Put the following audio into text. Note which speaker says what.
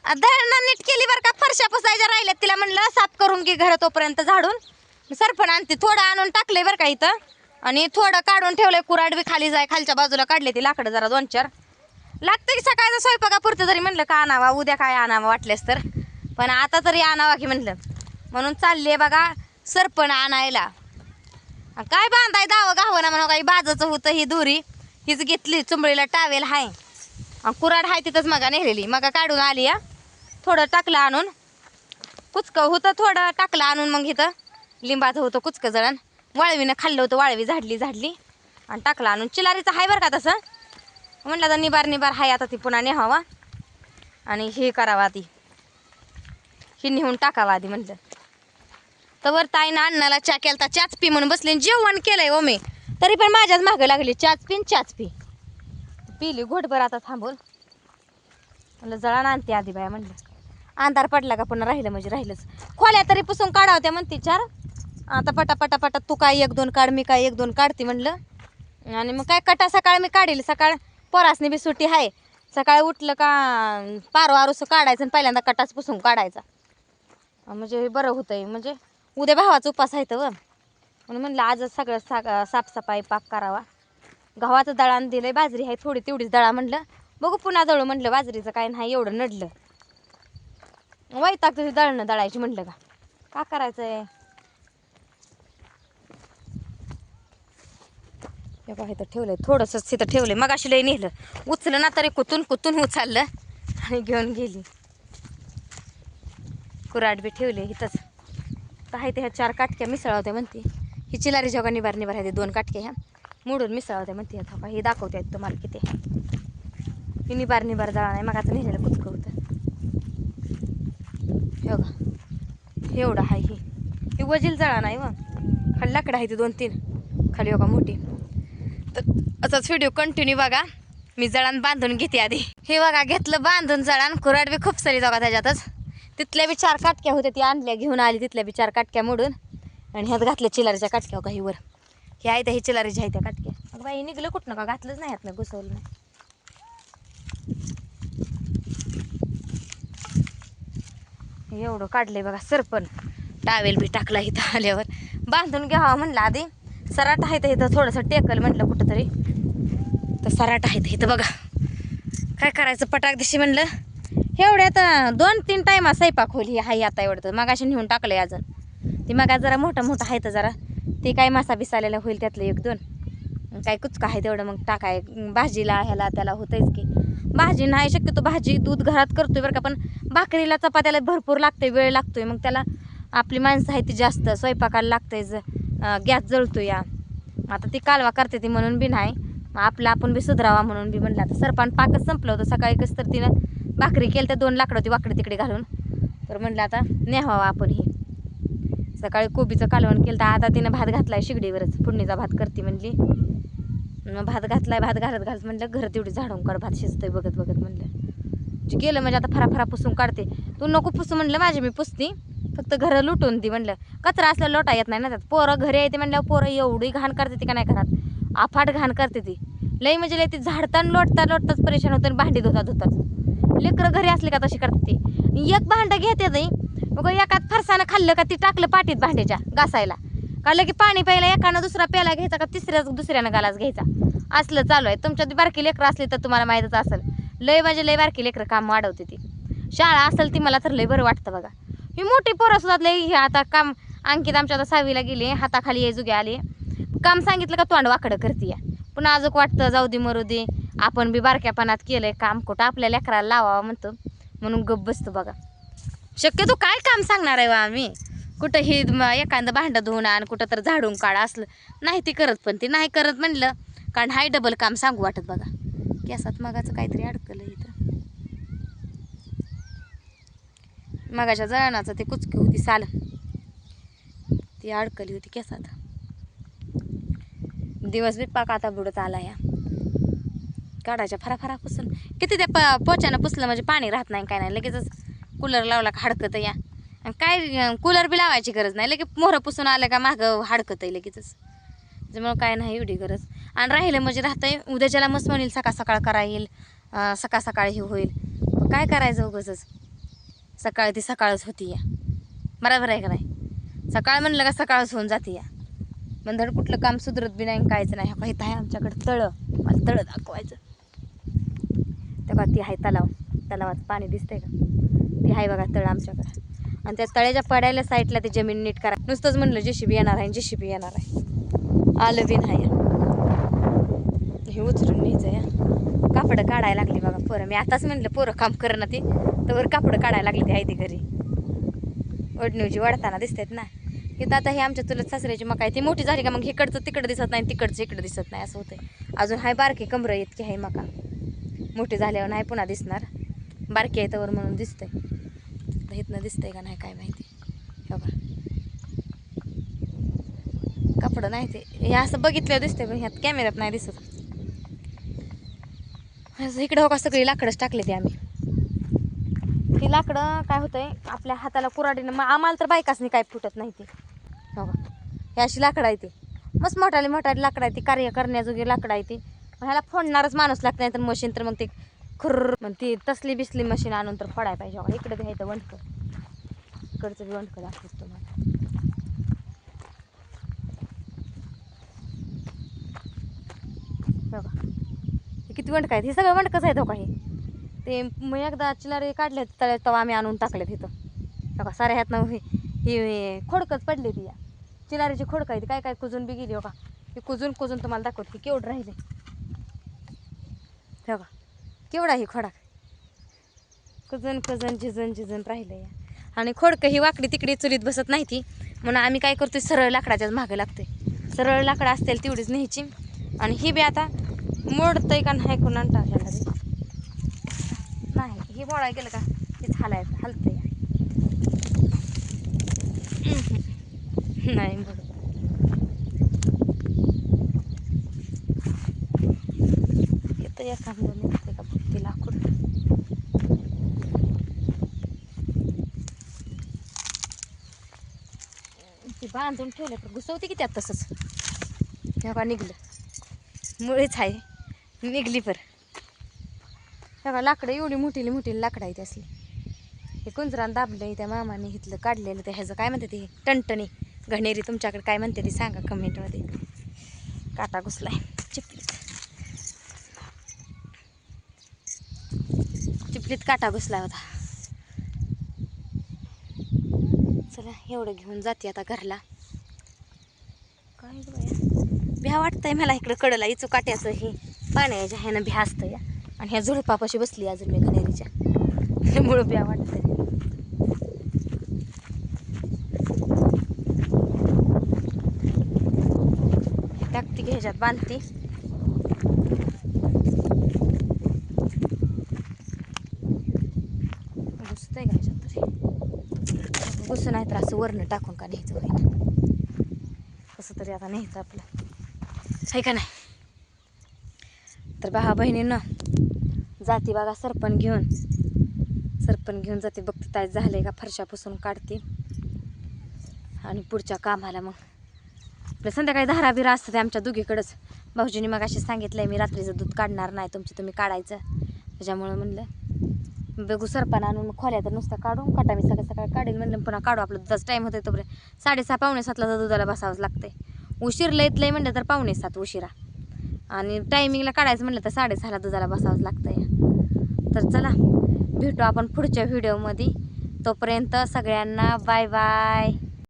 Speaker 1: दळणं नीट केली बरं का, फरशा पुसायच्या राहिल्यात, तिला म्हणलं साफ करून घे घर तोपर्यंत झाडून. सरपण आणते, थोडं आणून टाकलंय बरं का इथं, आणि थोडं काढून ठेवलंय. कुराड बी खाली जाय, खालच्या बाजूला काढले ती लाकडं जरा 2-4 लागतं की सकाळचा स्वयंपाकापुरतं जरी म्हणलं का आणावा, उद्या काय आणावं वाटल्यास तर, पण आता तरी आणावा की म्हणलं, म्हणून चालले बघा सरपण आणायला. काय बांधाय दावं गावं ना म्हणा, काही बाजाचं होतं ही दोरी हीच घेतली, चुंबळीला टावेल हाय, कुराड हाय तिथंच मगा नेलेली, मगा काढून आली या. थोडं टाकलं आणून, कुचकं होतं थोडं टाकलं आणून, मग इथं लिंबाचं होतं कुचकं जळण, वाळवीनं खाल्लं होतं, वाळवी झाडली आणि टाकलं आणून. चिलारीचं हाय बरं का तसं, म्हणलं तर निबार हाय, आता ती पुन्हा न्यावा आणि हे करावा, आधी ही नेऊन टाकावा आधी म्हणलं. तर ताईनं अण्णाला चा केलता, चाच पी म्हणून बसले, जेवण केलंय ओ मी, तरी पण माझ्याच मागं लागली, चाच पी पिली घोटभर. आता थांबून म्हणलं जळण आणते आधी बाया, म्हणलं अंधार पडला का पुन्हा राहिलं म्हणजे राहिलंच. खोल्या तरी पुसून काढावत्या म्हणते 4, आता पटापटा तू काय 1-2 काढ, मी काय 1-2 काढते म्हणलं. आणि मग काय कटा सकाळ मी काढील, सकाळ पोरासनी बी सुट्टी आहे, सकाळी उठलं का पारो आरूस काढायचं आणि पहिल्यांदा कटाच पुसून काढायचा, म्हणजे बरं होतंय. म्हणजे उद्या भावाचा उपास आहे तर म्हणून म्हणलं आजच सगळं साफसफाई पाक करावा. गव्हाचं दळण दिलंय, बाजरी आहे थोडी तेवढीच दळा म्हणलं, बघू पुन्हा दळू म्हणलं, बाजरीचं काय नाही एवढं नडलं, वैताग तुझी दळणं दळायची म्हणलं का करायचंय. हे बघा इथं ठेवलंय, थोडंसं तिथं ठेवलंय, मगाशी लय नेलं, उचलं ना तरी कुतून उचललं आणि घेऊन गेली. कुराड बी ठेवले इथंच, तर आहे ते ह्या 4 काटक्या मिसळावत्या म्हणते, ही चिलारी जेव्हा निबार आहे ते 2 काटक्या ह्या मोडून मिसळावत्या म्हणते. आता हे दाखवते तुम्हाला किती ही निबार जळा नाही, मग आता नेलेलं कुचकं होतं. हे बघा एवढं आहे, ही वजील जळा नाही व, खाली लाकडं आहे ती 2-3 खाली बघा मोठी. तर असाच व्हिडिओ कंटिन्यू बघा, मी जळण बांधून घेते आधी. हे बघा घेतलं बांधून जळण, कुराड बी खूप सारी बघा त्याच्यातच, तिथल्या बी 4 काटक्या होत्या, ती आणल्या घेऊन आली, तिथल्या बी 4 काटक्या मोडून, आणि ह्यात घातल्या चिलारीच्या काटक्या काही वर, हे आहे त्या ही चिलारीच्या आहे त्या काटक्या. मग बाई निघलं कुठं का, घातलंच नाही ह्यातनं, घुसवलं नाही. एवढं काढलंय बघा सरपण, टावेल बी टाकला इथं आल्यावर, बांधून घ्यावा म्हणलं आधी. सराट आहे तर इथं थोडंसं टेकल म्हटलं कुठं तरी, तर सराट आहे इथं बघा. काय करायचं पटाक दिशी म्हणलं, एवढ्यात 2-3 टायमा स्वयंपाक होईल ही हाय आता एवढं. मग अशी नेऊन टाकलंय अजून, ती मग जरा मोठं आहे तर जरा ते काय मासा बिसालेला होईल त्यातलं 1-2, काय कुचका आहे तेवढं मग टाकाय भाजीला ह्याला त्याला होतंयच की. भाजी नाही शक्यतो, भाजी दूध घरात करतोय बरं का, पण भाकरीला चपात्याला भरपूर लागतोय, वेळ लागतोय, मग त्याला आपली माणसं आहे ती जास्त, स्वयंपाकाला लागतंय, गॅस जळतो या. आता ती कालवा करते ती म्हणून बी नाही, आपलं आपण बी सुधरावा म्हणून बी म्हणलं. आता सरपण पाकच संपलं होतं सकाळी, कसं तर तिनं भाकरी केलं तर 2 लाकडं होती वाकडे तिकडे घालून, तर म्हणलं आता न्यावा आपण ही. सकाळी कोबीचं कालवण केलं, तर आता तिनं भात घातलाय शिगडीवरच, फोडणीचा भात करते म्हणली, मग भात घातलाय, भात घालत म्हणलं घर तेवढी झाडून काढ, भात शिजतोय बघत म्हणलं. गेलं म्हणजे आता फरा फरा काढते, तू नको पुसू म्हणलं, माझी मी पुसती, फक्त घरं लुटून ती म्हणलं, कचरा असल्या लोटा येत नाही ना त्यात. पोरं घरी येते म्हणल्यावर पोरं एवढी घाण करते ती का नाही घरात, अफाट घाण करते ती लई, म्हणजे लई ती झाडताना लोटताच परेशान होतं, भांडी धुताच. लेकरं घरी असले का तशी करते ती, एक भांडं घेते ती, मग एकात फरसानं खाल्लं का ती टाकलं पाटीत भांड्याच्या घासायला, काढलं की पाणी प्यायला एकानं दुसरा प्यायला घ्यायचा का दुसऱ्यानं गालाच घ्यायचा, असलं चालू आहे. तुमच्यात बारकी लेकरं असली तर तुम्हाला माहीतच असेल, लय म्हणजे लय बारकी लेकरं काम वाढवते ती. शाळा असेल ती मला तर लय बरं वाटतं बघा. ही मोठी पोरं सुद्धा लय, हे आता काम अंकित आमच्या आता 6वीला गेली, हाताखाली ये जुगे आले, काम सांगितलं का तोंड वाकडं करते या, पुन्हा अजून वाटतं जाऊ दे मरू दे, आपण बी बारक्यापणात केलंय काम, कुठं आपल्या लेकराला लावावं म्हणतो म्हणून गप्प बसतो बघा. शक्यतो काय काम सांगणार आहे वा आम्ही, कुठं ही एखादं भांडं धुवून आण, कुठं तर झाडून काढ, असलं नाही ती करत, पण ती नाही करत म्हणलं कारण हाय डबल काम सांगू वाटत बघा. केसात मगाचं काहीतरी अडकलं इथं, मगाच्या जळणाचं ते कुचकी होती साल, ती अडकली होती केसात. दिवस बी पाक आता बुडत आला या, काढायच्या फरा पुसून किती त्या पोच्यानं पुसलं म्हणजे पाणी राहत नाही काय नाही, लगेचच कूलर लावला का हडकत या, आणि काय कूलर बी लावायची गरज नाही, लगेच मोहरं पुसून आलं का मागं हडकत आहे लगेचच, त्याच्यामुळं काय नाही एवढी गरज. आणि राहिलं म्हणजे राहतंय, उद्याच्याला मस्त म्हणेल सकाळ सकाळ करा येईल, सकाळ सकाळ हे होईल, काय करायचं उगाचच. सकाळ ती सकाळच होती या, बरोबर आहे का नाही? सकाळ म्हणलं का सकाळच होऊन जाते या. मंधड कुठलं काम सुधरत बी नाही काहीच नाही. हो इथं आहे आमच्याकडं तळं, मला तळं दाखवायचं. तेव्हा ती आहे तलावात पाणी दिसतंय का? ती आहे बघा तळं आमच्याकडं. आणि त्या तळ्याच्या पडायला साईडला ते जमीन नीट करा. नुसतंच म्हणलं JCB येणार आहे, JCB येणार आहे, आलं बी नाही. हे उचलून न्यायचं या. कापडं काढायला लागली बघा पोरं. मी आताच म्हणलं पोरं काम कर ना ती, तर कापडं काढायला लागली ती आहे ती घरी. ओढणीची वाढताना दिसतात ना. इथं आता हे आमच्या चुलत सासऱ्याची मका आहे, ती मोठी झाली का मग इकडचं तिकडं दिसत नाही, तिकडचं इकडं दिसत नाही, असं होतंय. अजून हाय बारकी कमरं इतकी आहे मका, मोठी झाल्यावर नाही पुन्हा दिसणार. बारकी आहे तवर म्हणून दिसतंय. इथनं दिसतंय का नाही काय माहिती. बघा कपडं नाही ते, हे असं बघितल्यावर दिसतंय पण ह्यात कॅमेऱ्यात नाही दिसत. असं इकडं हो का सगळी लाकडंच टाकले ते आम्ही. ही लाकडं काय होतंय आपल्या हाताला कुऱ्हाडीनं, मग आम्हाला तर बायकासनी काय फुटत नाही ते. हो का हे अशी लाकडं आहे ती, मस्त मोठाली लाकडं आहे ती, कार्य करण्याजोगी लाकडं आहे ती. ह्याला फोडणारच माणूस लागत नाही तर मशीन, तर मग ते खुर्र मग ती तसली बिसली मशीन आणून तर फोडायला पाहिजे. बघा इकडं बी आहे तर वंडकं, इकडचं बी वंडकं दाखवतो तुम्हाला. बघा हे किती वंडकं आहेत, हे सगळं वंडकंच आहेत. हो का हे ते मग एकदा चिलारे काढले तळ्यात तेव्हा आम्ही आणून टाकले तिथं. बघा साऱ्या ह्यातनं ही खोडकच पडली ती या चिलारीची खोडकं आहे ती, काय काय कुजून बी गेली. हो का हे कुजून तुम्हाला दाखवते की केवढं राहिले. बघा केवढा ही खोडा कुजून झिजून राहिलं या. आणि खोडकं ही वाकडी तिकडी चुलीत बसत नाही ती, म्हणून आम्ही काय करतोय सरळ लाकडाच्याच मागं लागतोय. सरळ लाकडं असतील तेवढीच न्यायची. आणि ही बी आता मोडतंय का नाही कोण टाकायला बी नाही, हे मोडायला गेलं का हेच हलतंय नाही बरोबर. येतं एखादं निघतंय का फुटते लाकूड. ती बांधून ठेवलं तर घुसवते की त्यात तसंच. हे का निघलं, मुळीच आहे निघली पर. हे का लाकडं एवढी मोठी लाकडं आहे ती असली. हे कुंजरान दाबलंय त्या मामाने इथलं काढलेलं, ते ह्याचं काय म्हणते ते टणटणी घणेरी, तुमच्याकडे काय म्हणते ते सांगा कमेंटमध्ये. काटा घुसलाय चिपलीत काटा घुसला होता. चला एवढं घेऊन जाते आता घरला. काय भ्या वाटतंय मला इकडं कडला इचू काट्याचं हे पाण्याच्या ह्यानं भ्या असतं या. आणि ह्या झुडपापाशी बसली अजून मी घनेरीच्या, त्यामुळं भ्या वाटतंय. टाकती की ह्याच्यात बांधती. घुसतंय का ह्याच्यात तरी, घुसू नाही तर असं वरनं टाकून का न्यायचं होईल. कसं तरी आता न्यायचं आपलं आहे का नाही. तर भावा बहिणींना जाती बघा सरपण घेऊन जाते. बघते ताई झाले का फरशा पुसून काढते आणि पुढच्या कामाला मग आपल्या संध्याकाळी धारा बिरा असतात आमच्या दोघीकडंच. भाऊजींनी मग असे सांगितलंय मी रात्रीचं दूध काढणार नाही, तुमचं तुम्ही काढायचं. त्याच्यामुळं म्हणलं बघू सरपण आणून मग खोल्या तर नुसतं काढून काटा मी सकाळी काढेल म्हणलं. पुन्हा काढू आपलं दुधाचा टाईम होतोय तोपर्यंत 6:30 पावणे 7ला तर दुधाला बसावंच लागतंय. उशीर लयत म्हणलं तर 6:45 उशिरा, आणि टायमिंगला काढायचं म्हणलं तर 6:30ला दुधाला बसावंच लागतंय. तर चला भेटू आपण पुढच्या व्हिडिओमध्ये. तोपर्यंत सगळ्यांना बाय बाय.